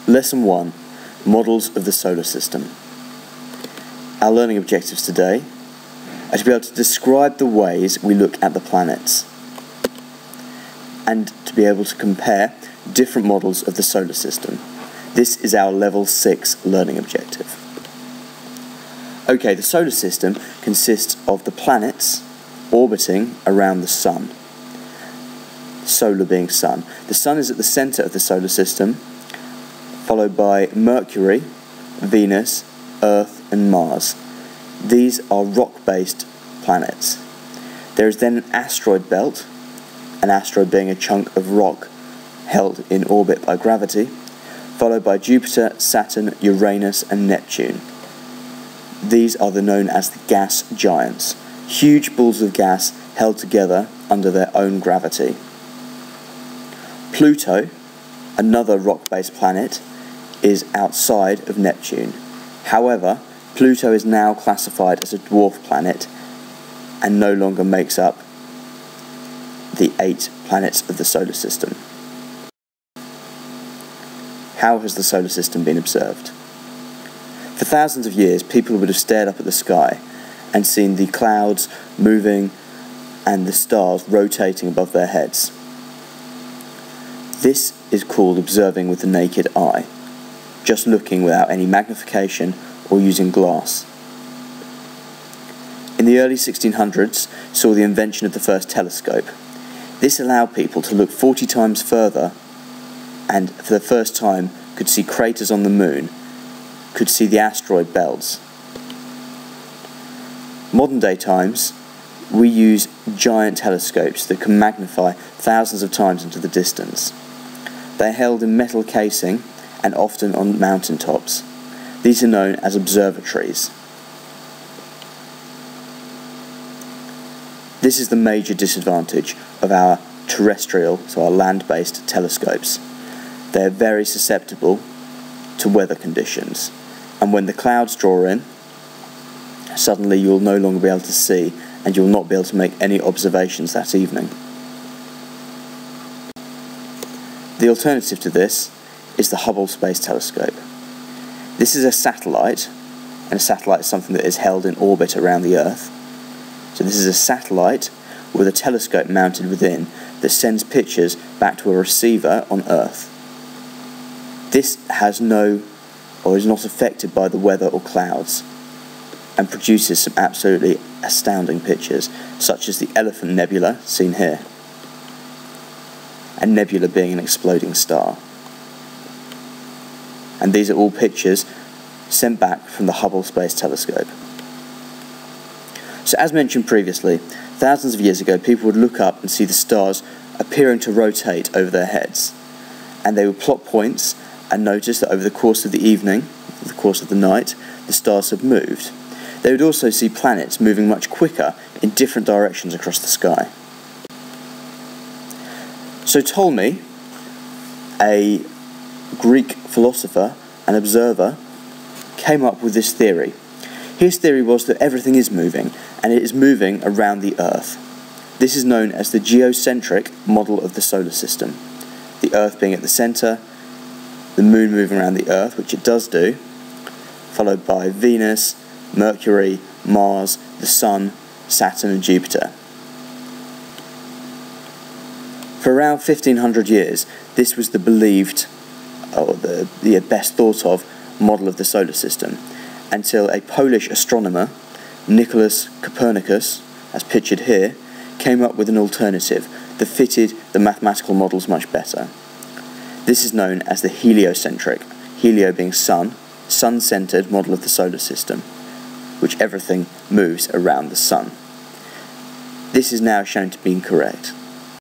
Lesson 1. Models of the Solar System. Our learning objectives today are to be able to describe the ways we look at the planets and to be able to compare different models of the solar system. This is our level 6 learning objective. Okay, the solar system consists of the planets orbiting around the Sun. Solar being Sun. The Sun is at the centre of the solar system, followed by Mercury, Venus, Earth and Mars. These are rock-based planets. There is then an asteroid belt, an asteroid being a chunk of rock held in orbit by gravity, followed by Jupiter, Saturn, Uranus and Neptune. These are known as the gas giants, huge balls of gas held together under their own gravity. Pluto, another rock-based planet, is outside of Neptune. However, Pluto is now classified as a dwarf planet and no longer makes up the 8 planets of the solar system. How has the solar system been observed? For thousands of years, people would have stared up at the sky and seen the clouds moving and the stars rotating above their heads. This is called observing with the naked eye, just looking without any magnification or using glass. In the early 1600s, saw the invention of the first telescope. This allowed people to look 40 times further and for the first time could see craters on the moon, could see the asteroid belts. Modern day times, we use giant telescopes that can magnify thousands of times into the distance. They are held in metal casing and often on mountain tops. These are known as observatories. This is the major disadvantage of our terrestrial, so our land-based telescopes. They are very susceptible to weather conditions, and when the clouds draw in, suddenly you'll no longer be able to see and you'll not be able to make any observations that evening. The alternative to this is the Hubble Space Telescope. This is a satellite, and a satellite is something that is held in orbit around the Earth. So this is a satellite with a telescope mounted within that sends pictures back to a receiver on Earth. This has no, or is not affected by the weather or clouds, and produces some absolutely astounding pictures, such as the Elephant Nebula, seen here, and nebula being an exploding star. And these are all pictures sent back from the Hubble Space Telescope. So as mentioned previously, thousands of years ago people would look up and see the stars appearing to rotate over their heads, and they would plot points and notice that over the course of the evening, the course of the night, the stars have moved. They would also see planets moving much quicker in different directions across the sky. So Ptolemy, a Greek philosopher and observer, came up with this theory. His theory was that everything is moving, and it is moving around the Earth. This is known as the geocentric model of the solar system. The Earth being at the centre, the Moon moving around the Earth, which it does do, followed by Venus, Mercury, Mars, the Sun, Saturn and Jupiter. For around 1500 years, this was the believed, or the best thought of, model of the solar system, until a Polish astronomer, Nicholas Copernicus, as pictured here, came up with an alternative that fitted the mathematical models much better. This is known as the heliocentric, helio being sun, sun-centered model of the solar system, which everything moves around the sun. This is now shown to be incorrect.